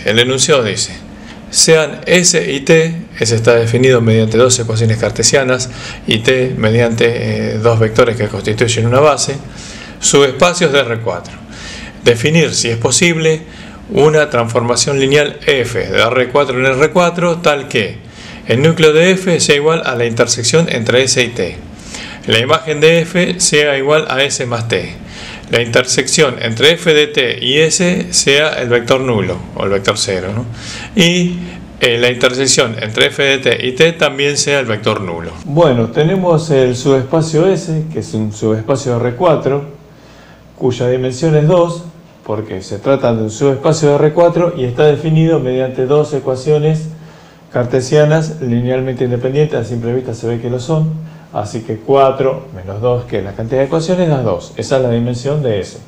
el enunciado dice: sean S y T, S está definido mediante dos ecuaciones cartesianas y T mediante dos vectores que constituyen una base, subespacios de R4. Definir, si es posible, una transformación lineal F de R4 en R4 tal que el núcleo de F sea igual a la intersección entre S y T. La imagen de F sea igual a S más T. La intersección entre f de t y s sea el vector nulo o el vector 0, ¿no? Y la intersección entre f de t y t también sea el vector nulo. Bueno, tenemos el subespacio S, que es un subespacio de R4, cuya dimensión es 2, porque se trata de un subespacio de R4 y está definido mediante dos ecuaciones cartesianas linealmente independientes. A simple vista se ve que lo son. Así que 4 menos 2, que es la cantidad de ecuaciones, da 2. Esa es la dimensión de S.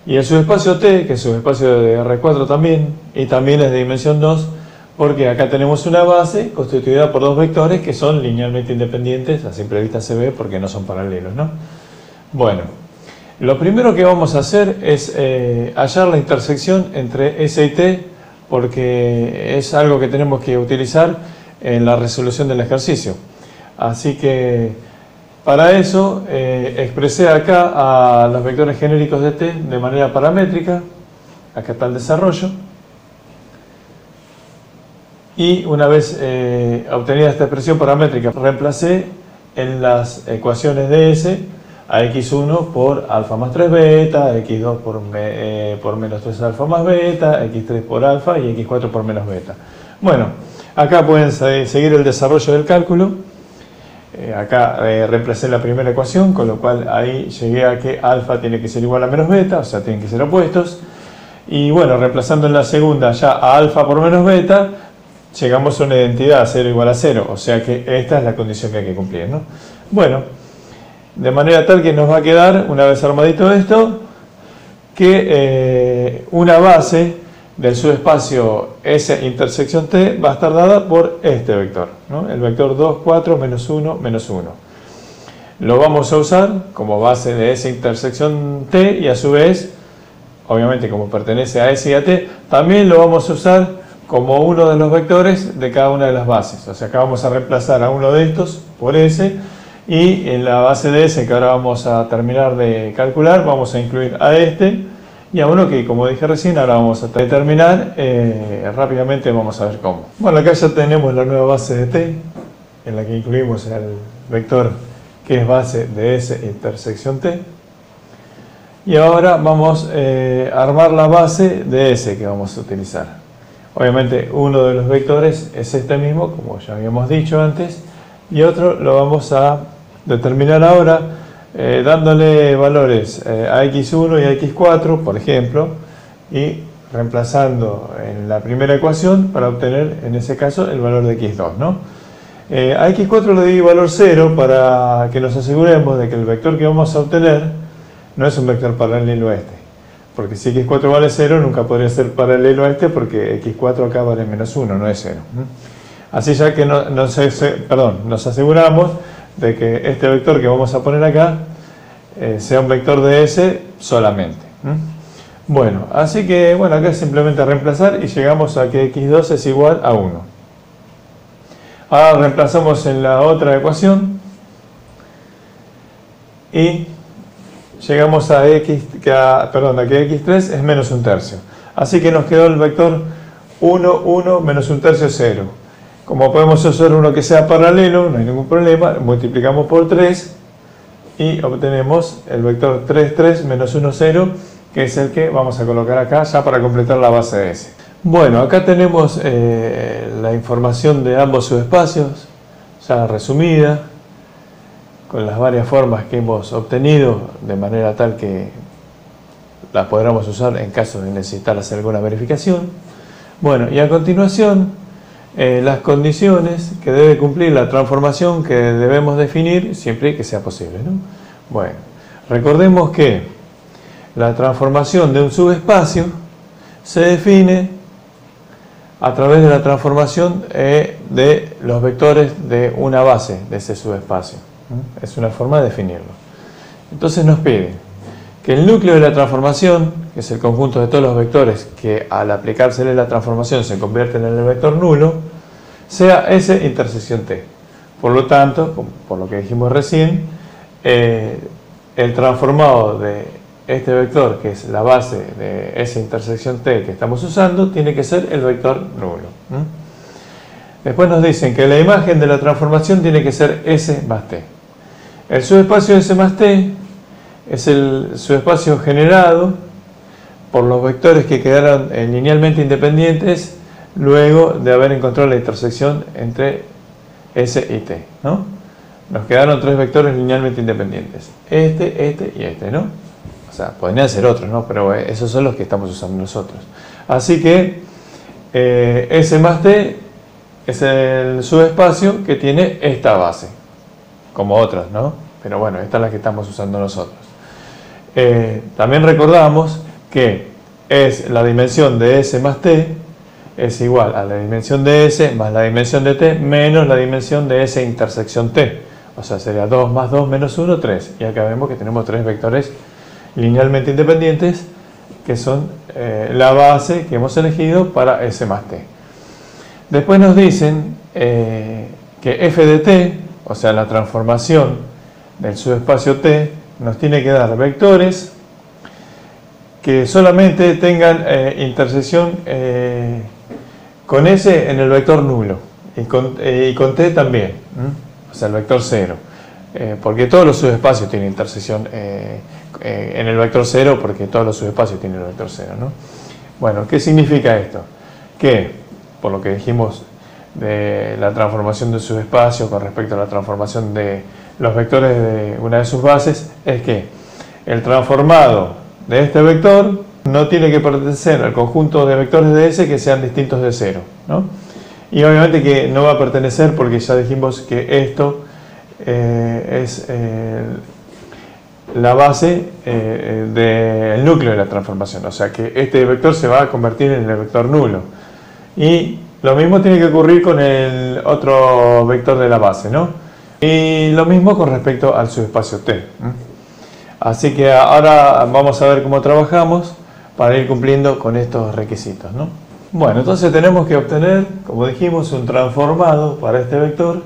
Y el subespacio T, que es subespacio de R4 también, y también es de dimensión 2, porque acá tenemos una base constituida por dos vectores que son linealmente independientes. A simple vista se ve porque no son paralelos, ¿no? Bueno, lo primero que vamos a hacer es hallar la intersección entre S y T, porque es algo que tenemos que utilizar en la resolución del ejercicio. Así que para eso expresé acá a los vectores genéricos de t de manera paramétrica. Acá está el desarrollo. Y una vez obtenida esta expresión paramétrica, reemplacé en las ecuaciones de S a x1 por alfa más 3 beta, x2 por menos 3 alfa más beta, x3 por alfa y x4 por menos beta. Bueno, acá pueden seguir el desarrollo del cálculo. Acá reemplacé la primera ecuación, con lo cual ahí llegué a que alfa tiene que ser igual a menos beta, o sea, tienen que ser opuestos. Y bueno, reemplazando en la segunda ya a alfa por menos beta, llegamos a una identidad 0 igual a 0, o sea que esta es la condición que hay que cumplir, ¿no? Bueno, de manera tal que nos va a quedar, una vez armadito esto, que una base del subespacio S intersección T va a estar dada por este vector, ¿no? El vector 2, 4, menos 1, menos 1. Lo vamos a usar como base de S intersección T y a su vez, obviamente como pertenece a S y a T, también lo vamos a usar como uno de los vectores de cada una de las bases. O sea, acá vamos a reemplazar a uno de estos por S y en la base de S que ahora vamos a terminar de calcular vamos a incluir a este y a uno que, como dije recién, ahora vamos a determinar rápidamente, vamos a ver cómo. Bueno, acá ya tenemos la nueva base de T, en la que incluimos el vector que es base de S intersección T. Y ahora vamos a armar la base de S que vamos a utilizar. Obviamente uno de los vectores es este mismo, como ya habíamos dicho antes, y otro lo vamos a determinar ahora dándole valores a x1 y a x4, por ejemplo, y reemplazando en la primera ecuación para obtener, en ese caso, el valor de x2, ¿no? A x4 le di valor 0 para que nos aseguremos de que el vector que vamos a obtener no es un vector paralelo a este. Porque si x4 vale 0, nunca podría ser paralelo a este porque x4 acá vale menos 1, no es 0. Así ya que nos aseguramos de que este vector que vamos a poner acá sea un vector de S solamente. Bueno, así que bueno, acá es simplemente reemplazar y llegamos a que x2 es igual a 1. Ahora reemplazamos en la otra ecuación y llegamos a que x3 es menos un tercio. Así que nos quedó el vector 1, 1, menos un tercio, 0. Como podemos usar uno que sea paralelo, no hay ningún problema, multiplicamos por 3 y obtenemos el vector 3, 3, menos 1, 0, que es el que vamos a colocar acá ya para completar la base de S. Bueno, acá tenemos la información de ambos subespacios, ya resumida, con las varias formas que hemos obtenido, de manera tal que las podremos usar en caso de necesitar hacer alguna verificación. Bueno, y a continuación, las condiciones que debe cumplir la transformación que debemos definir siempre que sea posible, ¿no? Bueno, recordemos que la transformación de un subespacio se define a través de la transformación de los vectores de una base de ese subespacio. Es una forma de definirlo. Entonces nos pide que el núcleo de la transformación, que es el conjunto de todos los vectores que al aplicársele la transformación se convierten en el vector nulo, sea S intersección T. Por lo tanto, por lo que dijimos recién, el transformado de este vector, que es la base de S intersección T que estamos usando, tiene que ser el vector nulo. Después nos dicen que la imagen de la transformación tiene que ser S más T. El subespacio S más T es el subespacio generado por los vectores que quedaron linealmente independientes luego de haber encontrado la intersección entre S y T, ¿no? Nos quedaron tres vectores linealmente independientes. Este y este, ¿no? O sea, podrían ser otros, ¿no? Pero esos son los que estamos usando nosotros. Así que S más T es el subespacio que tiene esta base, como otras, ¿no? Pero bueno, esta es la que estamos usando nosotros. También recordamos que es la dimensión de S más T es igual a la dimensión de S más la dimensión de T menos la dimensión de S intersección T. O sea, sería 2 más 2 menos 1, 3. Y acá vemos que tenemos tres vectores linealmente independientes que son la base que hemos elegido para S más T. Después nos dicen que f de t, o sea, la transformación del subespacio T, nos tiene que dar vectores que solamente tengan intersección con S en el vector nulo y con T también, o sea, el vector 0. Porque todos los subespacios tienen intersección en el vector 0, porque todos los subespacios tienen el vector 0, ¿no? Bueno, ¿qué significa esto? Que, por lo que dijimos de la transformación del subespacio con respecto a la transformación de los vectores de una de sus bases, es que el transformado de este vector no tiene que pertenecer al conjunto de vectores de S que sean distintos de 0, ¿no? Y obviamente que no va a pertenecer porque ya dijimos que esto es la base del núcleo de la transformación, o sea que este vector se va a convertir en el vector nulo. Y lo mismo tiene que ocurrir con el otro vector de la base, ¿no? Y lo mismo con respecto al subespacio T. Así que ahora vamos a ver cómo trabajamos para ir cumpliendo con estos requisitos, ¿no? Bueno, entonces tenemos que obtener, como dijimos, un transformado para este vector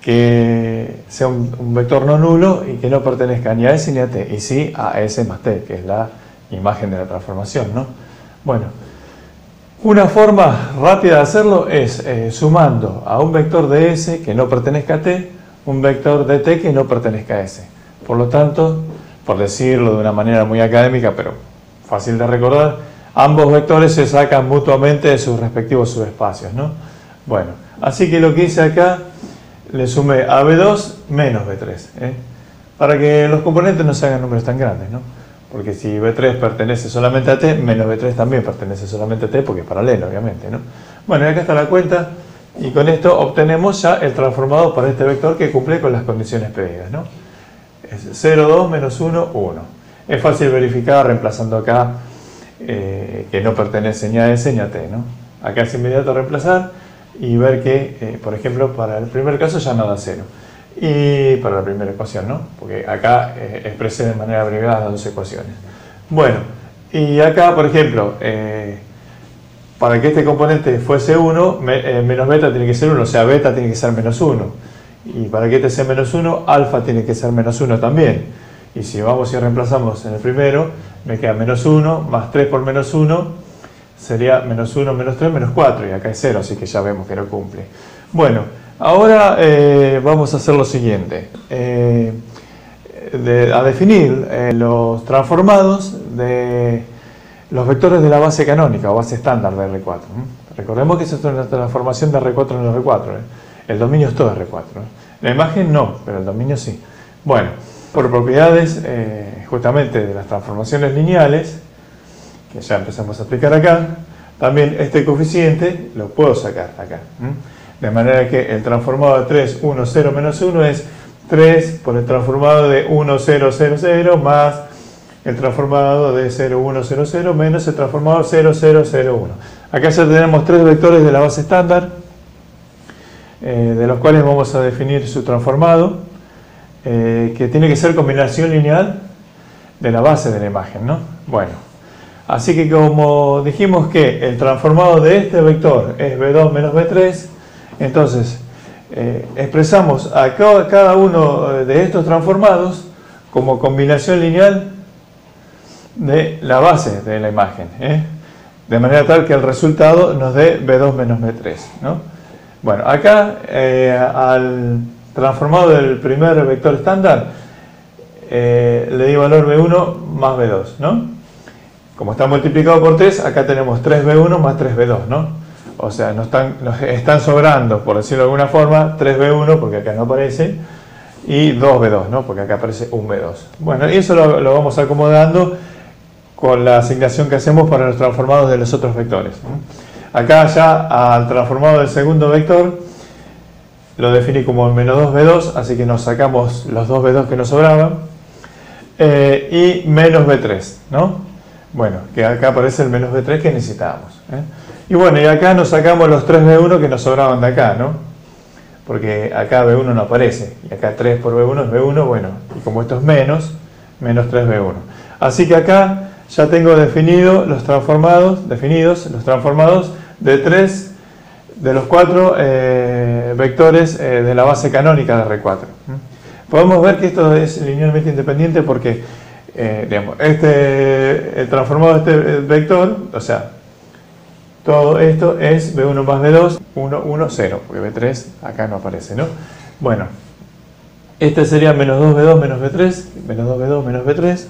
que sea un vector no nulo y que no pertenezca ni a S ni a T, y sí a S más T, que es la imagen de la transformación, ¿no? Bueno, una forma rápida de hacerlo es sumando a un vector de S que no pertenezca a T, un vector de T que no pertenezca a S. Por lo tanto, por decirlo de una manera muy académica, pero fácil de recordar, ambos vectores se sacan mutuamente de sus respectivos subespacios, ¿no? Bueno, así que lo que hice acá, le sumé a B2 menos B3, para que los componentes no se hagan números tan grandes, ¿no? Porque si B3 pertenece solamente a T, menos B3 también pertenece solamente a T, porque es paralelo, obviamente, ¿no? Bueno, y acá está la cuenta, y con esto obtenemos ya el transformado para este vector que cumple con las condiciones pedidas, ¿no? Es 0, 2, menos 1, 1. Es fácil verificar reemplazando acá que no pertenece ni a S ni a T, ¿no? Acá es inmediato reemplazar y ver que, por ejemplo, para el primer caso ya no da 0. Y para la primera ecuación, ¿no? Porque acá expresé de manera abreviada las dos ecuaciones. Bueno, y acá, por ejemplo, para que este componente fuese 1, menos beta tiene que ser 1, o sea, beta tiene que ser menos 1. Y para que este sea menos 1, alfa tiene que ser menos 1 también. Y si vamos y reemplazamos en el primero, me queda menos 1, más 3 por menos 1, sería menos 1, menos 3, menos 4. Y acá es 0, así que ya vemos que no cumple. Bueno, ahora vamos a hacer lo siguiente. A definir los transformados de los vectores de la base canónica o base estándar de R4. Recordemos que esto es una transformación de R4 en R4. El dominio es todo R4. La imagen no, pero el dominio sí. Bueno, por propiedades justamente de las transformaciones lineales, que ya empezamos a aplicar acá, también este coeficiente lo puedo sacar acá. De manera que el transformado de 3, 1, 0, menos 1 es 3 por el transformado de 1, 0, 0, 0 más el transformado de 0, 1, 0, 0 menos el transformado 0, 0, 0, 1. Acá ya tenemos tres vectores de la base estándar, de los cuales vamos a definir su transformado, que tiene que ser combinación lineal de la base de la imagen, ¿no? Bueno, Así que como dijimos que el transformado de este vector es b2 menos b3, entonces expresamos a cada uno de estos transformados como combinación lineal de la base de la imagen, de manera tal que el resultado nos dé b2 menos b3, ¿no? Bueno, acá al transformado del primer vector estándar le di valor b1 más b2, ¿no? Como está multiplicado por 3, acá tenemos 3b1 más 3b2, ¿no? O sea, nos están sobrando, por decirlo de alguna forma, 3b1, porque acá no aparece, y 2b2, ¿no? Porque acá aparece un b2. Bueno, y eso lo vamos acomodando con la asignación que hacemos para los transformados de los otros vectores, ¿no? Acá ya al transformado del segundo vector lo definí como menos 2b2, así que nos sacamos los 2b2 que nos sobraban, y menos b3, ¿no? Bueno, que acá aparece el menos b3 que necesitábamos, Y bueno, y acá nos sacamos los 3b1 que nos sobraban de acá, ¿no? Porque acá b1 no aparece, y acá 3 por b1 es b1, bueno, y como esto es menos 3b1. Así que acá ya tengo definidos los transformados de 3 de los 4 vectores de la base canónica de R4. Podemos ver que esto es linealmente independiente porque digamos, el transformado de este vector, o sea, todo esto es b1 más b2, 1, 1, 0, porque b3 acá no aparece, ¿no? Bueno, este sería menos 2b2 menos b3, menos 2b2 menos b3,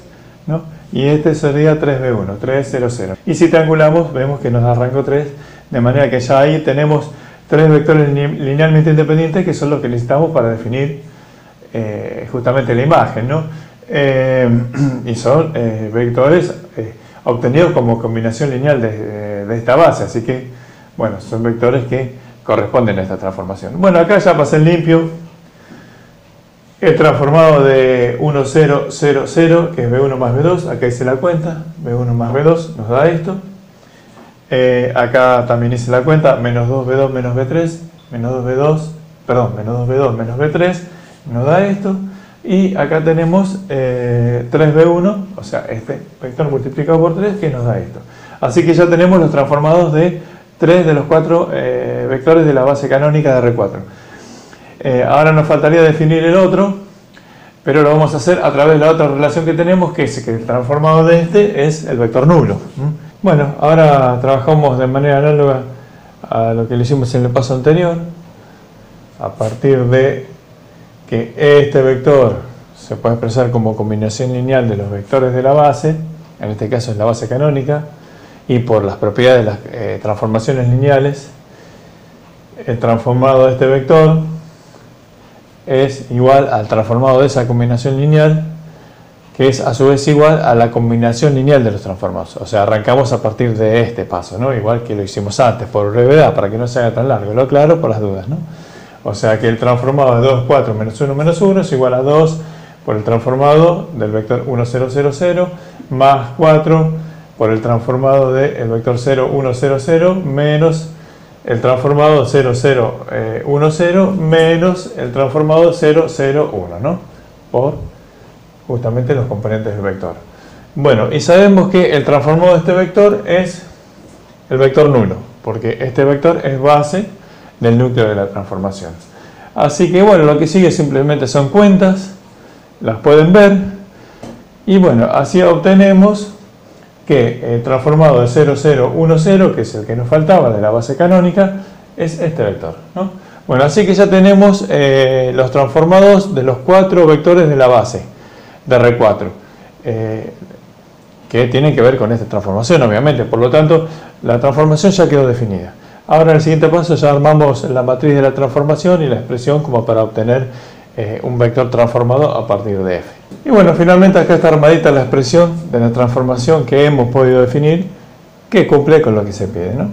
¿no? Y este sería 3b1, 3, 0, 0. Y si triangulamos, vemos que nos da rango 3, de manera que ya ahí tenemos 3 vectores linealmente independientes que son los que necesitamos para definir justamente la imagen, ¿no? Y son vectores obtenidos como combinación lineal de esta base, así que, bueno, son vectores que corresponden a esta transformación. Bueno, acá ya pasé en limpio el transformado de 1, 0, 0, 0, que es b1 más b2, acá hice la cuenta, b1 más b2 nos da esto. Acá también hice la cuenta, menos 2b2 menos b3, menos 2b2 menos b3 nos da esto. Y acá tenemos 3b1, o sea, este vector multiplicado por 3 que nos da esto. Así que ya tenemos los transformados de 3 de los 4 vectores de la base canónica de R4. Ahora nos faltaría definir el otro, pero lo vamos a hacer a través de la otra relación que tenemos, que es que el transformado de este es el vector nulo. Bueno, ahora trabajamos de manera análoga a lo que le hicimos en el paso anterior, a partir de que este vector se puede expresar como combinación lineal de los vectores de la base, en este caso es la base canónica, y por las propiedades de las transformaciones lineales, el transformado de este vector es igual al transformado de esa combinación lineal, que es a su vez igual a la combinación lineal de los transformados. O sea, arrancamos a partir de este paso, ¿no? Igual que lo hicimos antes, por brevedad, para que no se haga tan largo. Lo aclaro por las dudas, ¿no? O sea que el transformado de 2, 4, menos 1 es igual a 2 por el transformado del vector 1, 0, 0, 0, más 4 por el transformado del vector 0, 1, 0, 0, menos el transformado 0, 0, 1, 0, menos el transformado 0, 0, 1, ¿no? Por justamente los componentes del vector. Bueno, y sabemos que el transformado de este vector es el vector nulo, porque este vector es base del núcleo de la transformación. Así que bueno, lo que sigue simplemente son cuentas, las pueden ver, y bueno, así obtenemos que el transformado de 0, 0, 1, 0, que es el que nos faltaba de la base canónica, es este vector, ¿no? Bueno, así que ya tenemos los transformados de los 4 vectores de la base de R4, que tienen que ver con esta transformación, obviamente. Por lo tanto, la transformación ya quedó definida. Ahora en el siguiente paso ya armamos la matriz de la transformación y la expresión como para obtener un vector transformado a partir de f. Y bueno, finalmente acá está armadita la expresión de la transformación que hemos podido definir, que cumple con lo que se pide, ¿no?